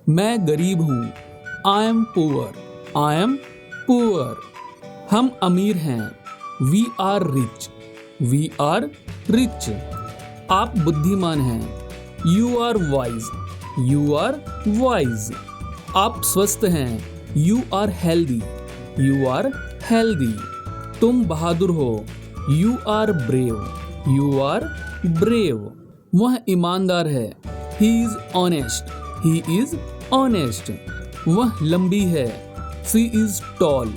मैं गरीब हूँ, I am poor, I am poor. हम अमीर हैं, we are rich, we are rich. आप बुद्धिमान हैं, you are wise, you are wise. आप स्वस्थ हैं, you are healthy, you are healthy. तुम बहादुर हो, you are brave, you are brave. वह ईमानदार है, he is honest, he is honest. वह लंबी है, she is tall,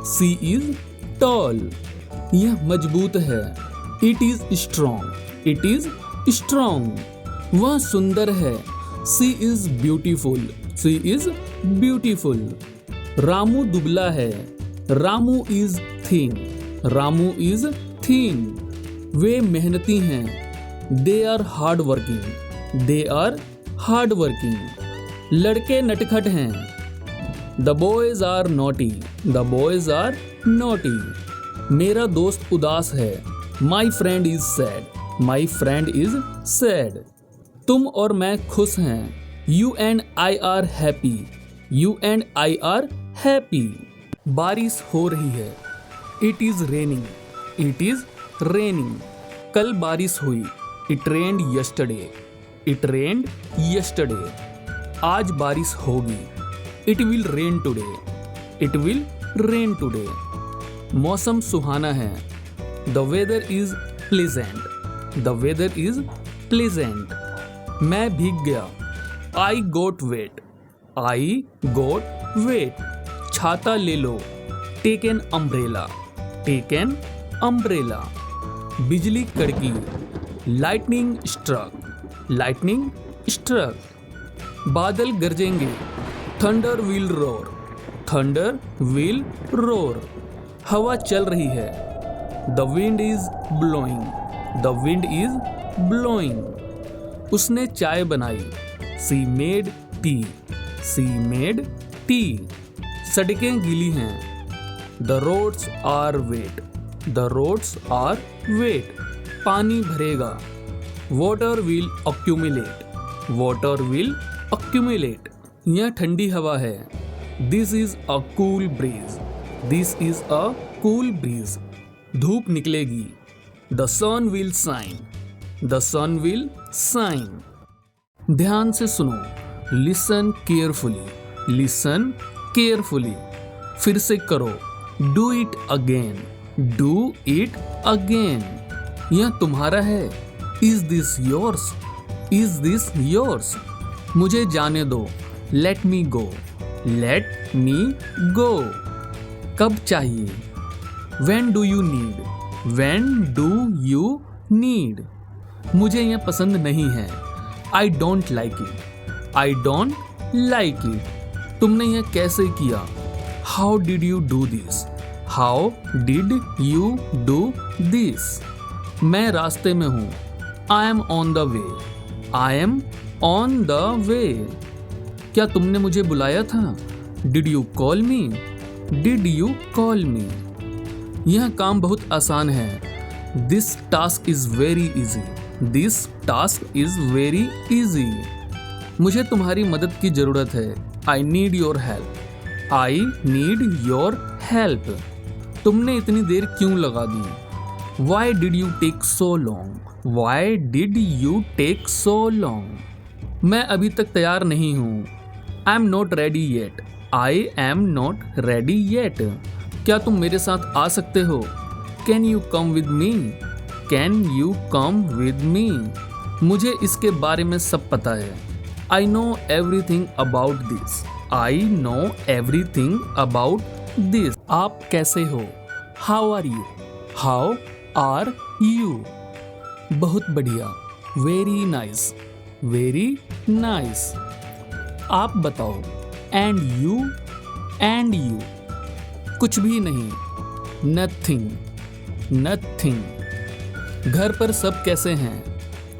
she is tall. यह मजबूत है, it is strong, it is strong. वह सुंदर है, she is beautiful, she is beautiful. Ramu दुबला है, Ramu is thin, Ramu is thin. वे मेहनती हैं, they are hard working, they are hard working. लड़के नटखट हैं, the boys are naughty, the boys are naughty. मेरा दोस्त उदास है, my friend is sad, my friend is sad. तुम और मैं खुश हैं, you and I are happy, you and I are happy. बारिश हो रही है, it is raining, it is raining. कल बारिश हुई, it rained yesterday, it rained yesterday. आज बारिश होगी, it will rain today, it will rain today. मौसम सुहाना है, the weather is pleasant, the weather is pleasant. मैं भीग गया, आई गोट वेट, आई गोट वेट। छाता ले लो, take an umbrella, take an umbrella. बिजली कड़की, लाइटनिंग स्ट्रक, लाइटनिंग स्ट्रक। बादल गरजेंगे, thunder will roar, thunder will roar. हवा चल रही है, the wind is blowing, the wind is blowing. उसने चाय बनाई, she made tea, she made tea. सड़कें गीली हैं, the roads are wet, the roads are wet. पानी भरेगा, water will accumulate, water will accumulate. यह ठंडी हवा है, this is a cool breeze, this is a cool breeze. धूप निकलेगी, the sun will shine, the sun will shine. ध्यान से सुनो, लिसन केयरफुली, लिसन केयरफुली। फिर से करो, do it again, do it again. यह तुम्हारा है, is this yours, is this yours. मुझे जाने दो, लेट मी गो, लेट मी गो। कब चाहिए, when do you need, when do you need. मुझे यह पसंद नहीं है, I don't like it, I don't like it. तुमने यह कैसे किया, how did you do this, how did you do this. मैं रास्ते में हूँ, I M on the way, I am on the way. क्या तुमने मुझे बुलाया था, did you call me, did you call मी। यह काम बहुत आसान है, this task is very easy, this task is very easy. मुझे तुम्हारी मदद की जरूरत है, I need your help, I need your help. तुमने इतनी देर क्यों लगा दी, why did you take so long, why did you take so long. मैं अभी तक तैयार नहीं हूँ, I am not ready yet, I am not ready yet. क्या तुम मेरे साथ आ सकते हो, can you come with me, can you come with me. मुझे इसके बारे में सब पता है, I know everything about this, I know everything about this. आप कैसे हो, how are you, how are you. बहुत बढ़िया, वेरी नाइस, वेरी नाइस। आप बताओ, एंड यू, एंड यू। कुछ भी नहीं, नथिंग, नथिंग। घर पर सब कैसे हैं,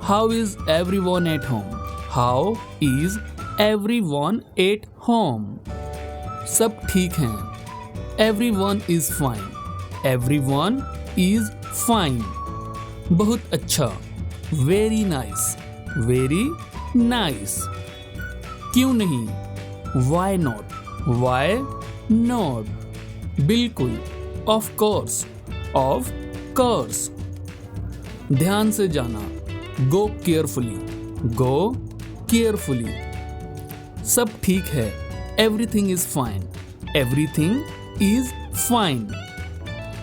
how is everyone at home, how is everyone at home. सब ठीक हैं, everyone is fine, everyone is fine. बहुत अच्छा, वेरी नाइस, वेरी नाइस। क्यों नहीं, वाई नॉट, वाई नॉट, बिल्कुल, ऑफ कोर्स, ऑफ कोर्स, ध्यान से जाना, गो केयरफुली, गो केयरफुली, सब ठीक है, everything is fine, everything is fine,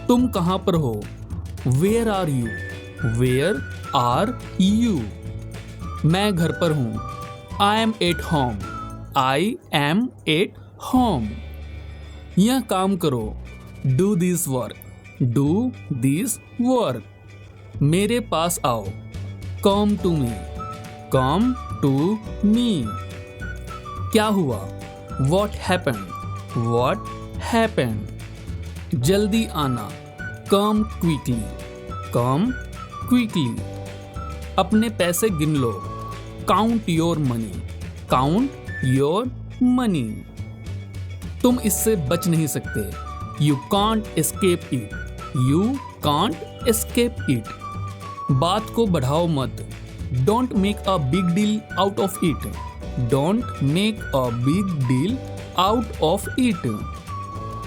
तुम कहाँ पर हो, where are you, where are you, मैं घर पर हूँ, I am at home, I am at home, यह काम करो, do this work, do this work, मेरे पास आओ, come to me, come to me, क्या हुआ, वॉट हैपेंड, वॉट हैपेंड, जल्दी आना, कम क्विकली, कम क्विकली, अपने पैसे गिन लो, count your money, count your money, तुम इससे बच नहीं सकते, you can't escape it, you can't escape it, बात को बढ़ाओ मत, don't make a big deal out of it, don't make a big deal out of it,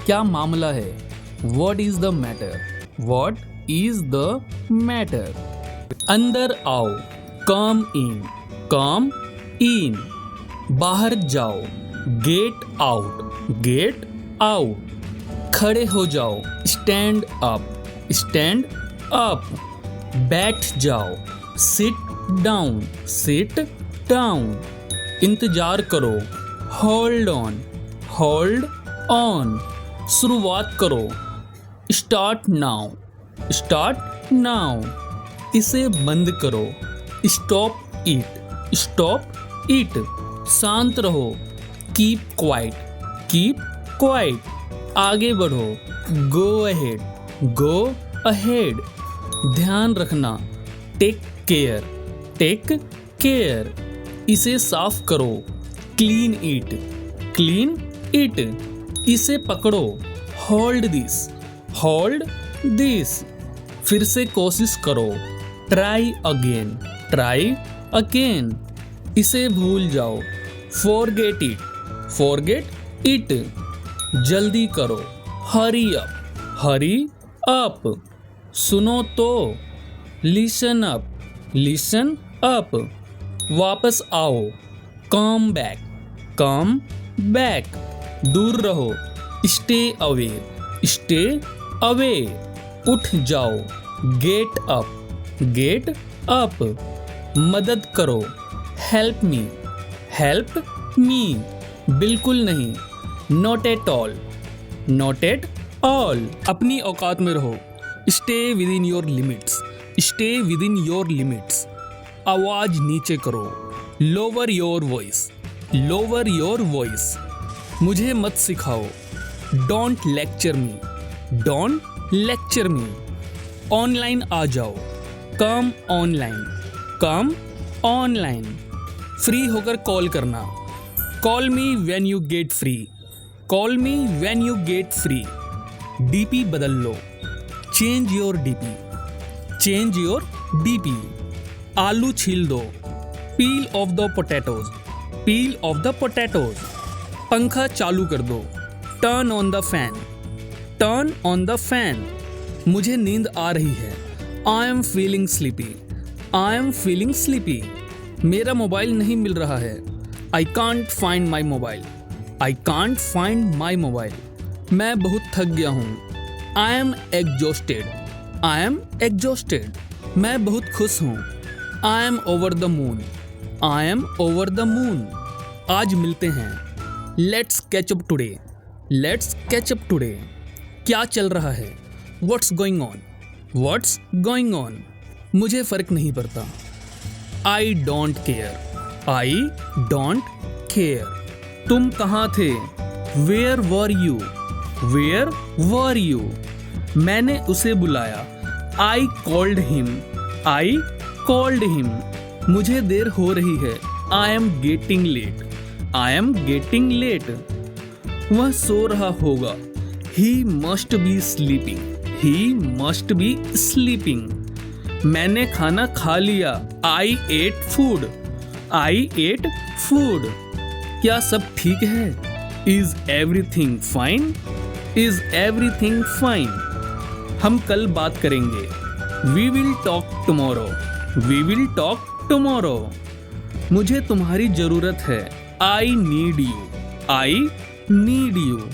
क्या मामला है, what is the matter, what is the matter, अंदर आओ, कम इन, बाहर जाओ, गेट आउट, खड़े हो जाओ, स्टैंड अप, बैठ जाओ, सिट डाउन, इंतजार करो, होल्ड ऑन, शुरुआत करो, स्टार्ट नाउ, इसे बंद करो, स्टॉप इट, शांत रहो, कीप क्वाइट, आगे बढ़ो, गो अहेड, ध्यान रखना, टेक केयर, इसे साफ करो, क्लीन इट, इसे पकड़ो, होल्ड दिस, फिर से कोशिश करो, ट्राई अगेन, इसे भूल जाओ, फॉरगेट इट, जल्दी करो, हरी अप, सुनो तो, लिसन अप, वापस आओ, कम बैक, दूर रहो, स्टे अवे, उठ जाओ, गेट अप, मदद करो, हेल्प मी, बिल्कुल नहीं, नॉट एट ऑल, अपनी औकात में रहो, stay with in your limits, आवाज नीचे करो, लोअर योर वॉइस, मुझे मत सिखाओ, डोंट लेक्चर मी, ऑनलाइन आ जाओ, कम ऑनलाइन, फ्री होकर कॉल करना, call me when you get free, DP बदल लो, चेंज योर डीपी, आलू छील दो, पील ऑफ द पोटैटोज, पंखा चालू कर दो, टर्न ऑन द फैन, मुझे नींद आ रही है, आई एम फीलिंग स्लीपी, मेरा मोबाइल नहीं मिल रहा है, I can't find my mobile, मैं बहुत थक गया हूँ, आई एम एग्जॉस्टेड, मैं बहुत खुश हूँ, I M over the moon, आज मिलते हैं, लेट्स कैच अप टुडे, क्या चल रहा है, व्हाट्स गोइंग ऑन, मुझे फर्क नहीं पड़ता, आई डोंट केयर, तुम कहाँ थे, वेयर वर यू, मैंने उसे बुलाया, आई कॉल्ड हिम, मुझे देर हो रही है, आई एम गेटिंग लेट, वह सो रहा होगा, ही मस्ट बी स्लीपिंग, मैंने खाना खा लिया, आई एट फूड, क्या सब ठीक है? Is everything fine? Is everything fine? हम कल बात करेंगे। We will talk tomorrow. We will talk tomorrow. मुझे तुम्हारी जरूरत है। I need you. I need you.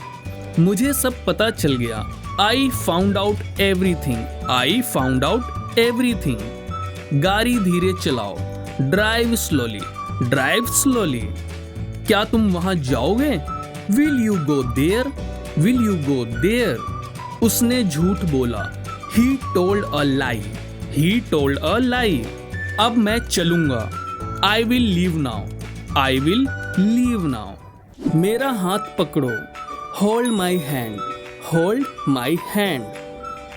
मुझे सब पता चल गया। I found out everything. I found out everything. गाड़ी धीरे चलाओ। Drive slowly. Drive slowly. क्या तुम वहां जाओगे? Will you go there? Will you go there? उसने झूठ बोला। He told a lie. He told a lie. अब मैं चलूंगा। I will leave now. I will leave now. मेरा हाथ पकड़ो। Hold my hand. Hold my hand.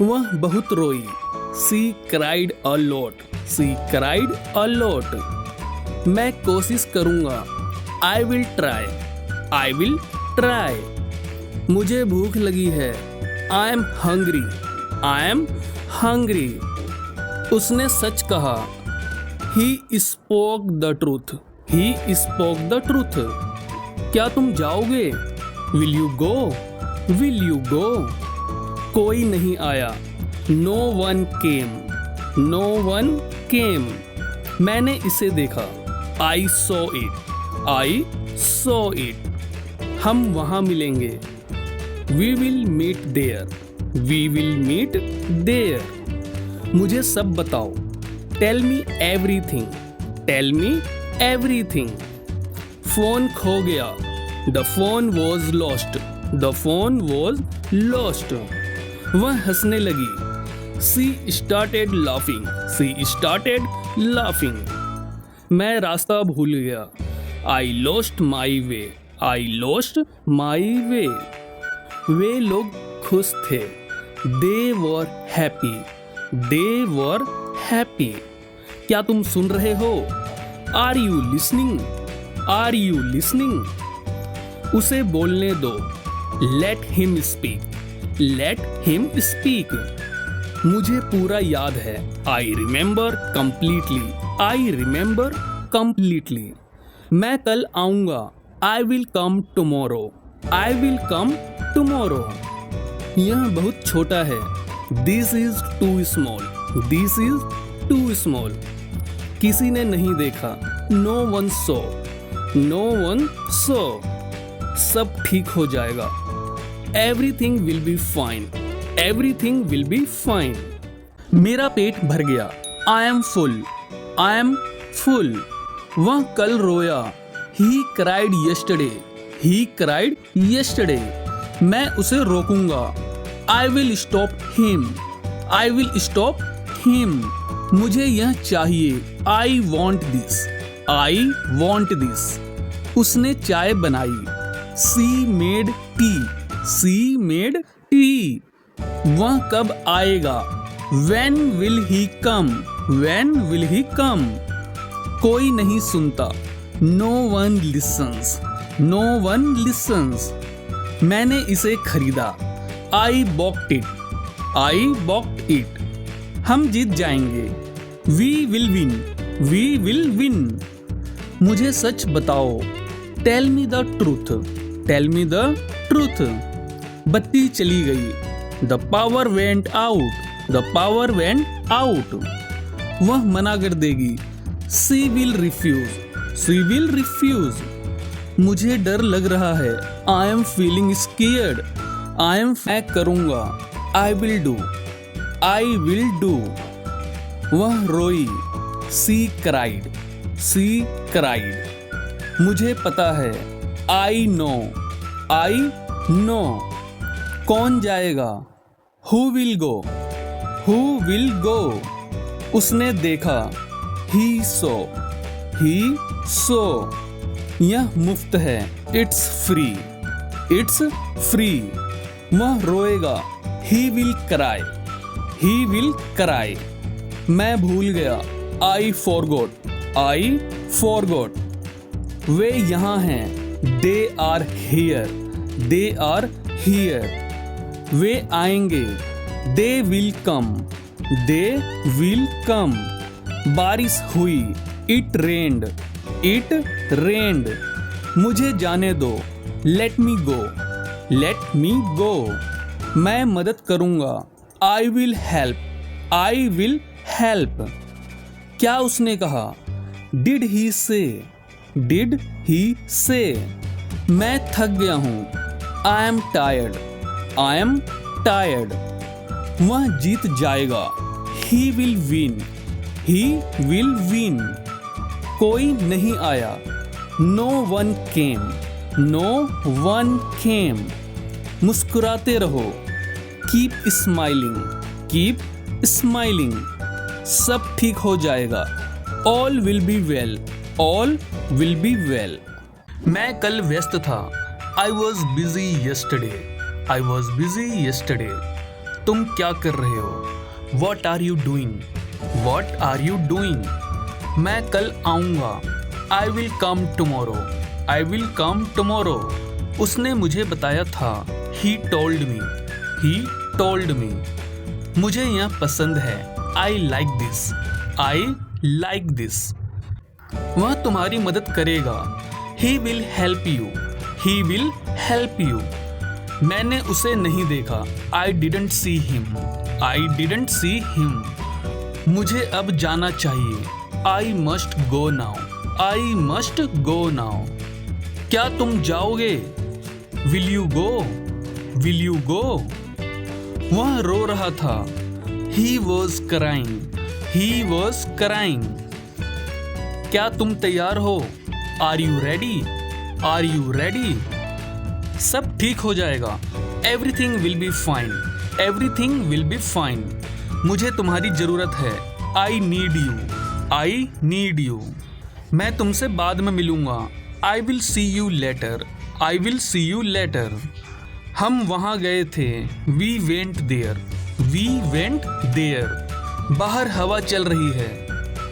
वह बहुत रोई। She cried a lot. She cried a lot. मैं कोशिश करूंगा। I will try. I will try. मुझे भूख लगी है। I am hungry. I am hungry. उसने सच कहा। He spoke the truth. He spoke the truth. क्या तुम जाओगे? Will you go? Will you go? कोई नहीं आया। No one came. No one came. मैंने इसे देखा। I saw it. I saw it. हम वहां मिलेंगे। We will meet there. We will meet there. मुझे सब बताओ। Tell me everything. Tell me everything. Phone खो गया। The phone was lost. The phone was lost. वह हंसने लगी। She started laughing. She started laughing. मैं रास्ता भूल गया। I lost my way. I lost my वे। वे लोग खुश थे। They were happy. They were happy. क्या तुम सुन रहे हो? Are you listening? Are you listening? उसे बोलने दो। Let him speak. Let him speak. मुझे पूरा याद है। I remember completely. I remember completely. मैं कल आऊंगा। I will come tomorrow. I will come tomorrow. यह बहुत छोटा है। This is too small. This is too small. किसी ने नहीं देखा। नो वन सो। No one saw. सब ठीक हो जाएगा। Everything will be fine. Everything will be fine. मेरा पेट भर गया। I am full. I am full. वह कल रोया। He cried yesterday. He cried yesterday. मैं उसे रोकूंगा। I will stop him. I will stop him. मुझे यह चाहिए। I want this. I want this. उसने चाय बनाई। She made tea. She made tea. वह कब आएगा? When will he come? When will he come? कोई नहीं सुनता। No one listens. No one listens. मैंने इसे खरीदा। I bought it. I bought it. हम जीत जाएंगे। We will win. We will win. मुझे सच बताओ। Tell me the truth. Tell me the truth. बत्ती चली गई। The power went out. The power went out. वह मना कर देगी। She will refuse. She will refuse. मुझे डर लग रहा है। I am feeling scared. I am मैं करूँगा। I will do. I will do. वह रोई। She cried. She cried. मुझे पता है। I know. I know. कौन जाएगा? Who will go? Who will go? उसने देखा। He saw. He saw. यह मुफ्त है। It's free. It's free. वह रोएगा। He will cry. He will cry. मैं भूल गया। I forgot. I forgot. वे यहाँ हैं। They are here. They are here. वे आएंगे। They will come. They will come. बारिश हुई। It rained. It rained. मुझे जाने दो, लेट मी गो, लेट मी गो। मैं मदद करूँगा, I will help, I will help. क्या उसने कहा, डिड ही से, डिड ही से। मैं थक गया हूँ, I am tired, I am tired. वह जीत जाएगा, he will win, he will win. कोई नहीं आया, no one came, no one came. मुस्कुराते रहो, कीप स्माइलिंग, कीप स्माइलिंग। सब ठीक हो जाएगा, all will be well, all will be well. मैं कल व्यस्त था, I was busy yesterday, I was busy yesterday. तुम क्या कर रहे हो, what are you doing, what are you doing. मैं कल आऊँगा, I will come tomorrow, I will come tomorrow. उसने मुझे बताया था, he told me, he told me. मुझे यह पसंद है, I like this, I like this. वह तुम्हारी मदद करेगा, he will help you, he will help you. मैंने उसे नहीं देखा, I didn't see him, I didn't see him. मुझे अब जाना चाहिए, I must go now, I must go now. क्या तुम जाओगे, will you go, will you गो। वह रो रहा था, he was crying, he was crying. क्या तुम तैयार हो, are you ready, are you ready. सब ठीक हो जाएगा, everything will be fine, everything will be fine. मुझे तुम्हारी जरूरत है, I need you, I need you. मैं तुमसे बाद में मिलूंगा, I will see you later, I will see you later. हम वहाँ गए थे, we went there, we went there. बाहर हवा चल रही है,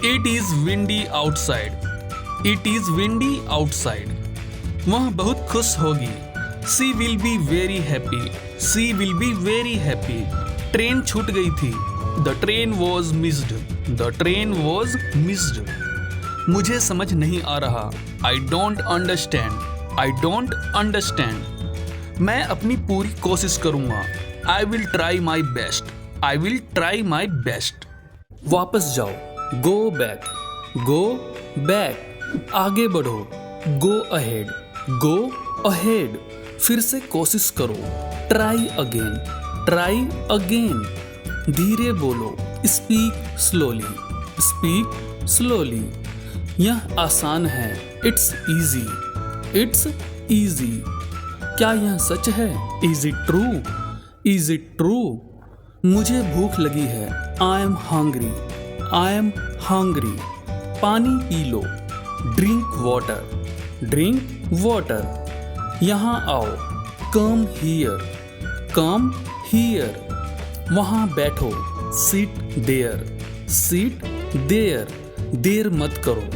it is windy outside, it is windy outside. वह बहुत खुश होगी, सी will be very happy, she will be very happy. Train छूट गई थी, the train was missed, the train was missed. मुझे समझ नहीं आ रहा, I don't understand, I don't understand. मैं अपनी पूरी कोशिश करूँगा, I will try my best, I will try my best. वापस जाओ, गो बैक, गो बैक। आगे बढ़ो, गो अहेड, गो अहेड। फिर से कोशिश करो, ट्राई अगेन, ट्राई अगेन। धीरे बोलो, स्पीक स्लोली, स्पीक स्लोली। यह आसान है, इट्स इजी, इट्स इजी। क्या यह सच है, is it true, is it true. मुझे भूख लगी है, I am hungry, I am hungry. पानी पी लो, ड्रिंक वाटर, ड्रिंक वाटर। यहाँ आओ, कम हियर, कम हियर। वहाँ बैठो, सीट देयर, सीट देयर। देर मत करो,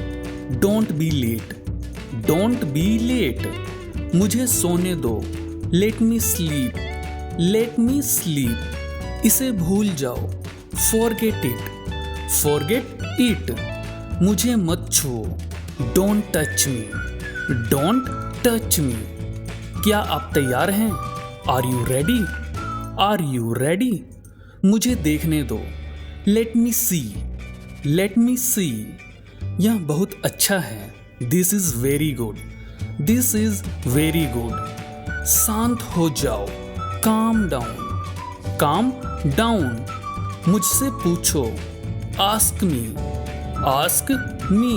don't be late, don't be late. मुझे सोने दो, let me sleep, let me sleep. इसे भूल जाओ, फॉरगेट इट, फॉरगेट इट। मुझे मत छुओ, don't touch me, don't touch me. क्या आप तैयार हैं, are you ready, are you ready. मुझे देखने दो, लेट मी सी, लेट मी सी। यह बहुत अच्छा है, this is very good, this is very good. शांत हो जाओ, काम डाउन, काम डाउन। मुझसे पूछो, आस्क मी, आस्क मी।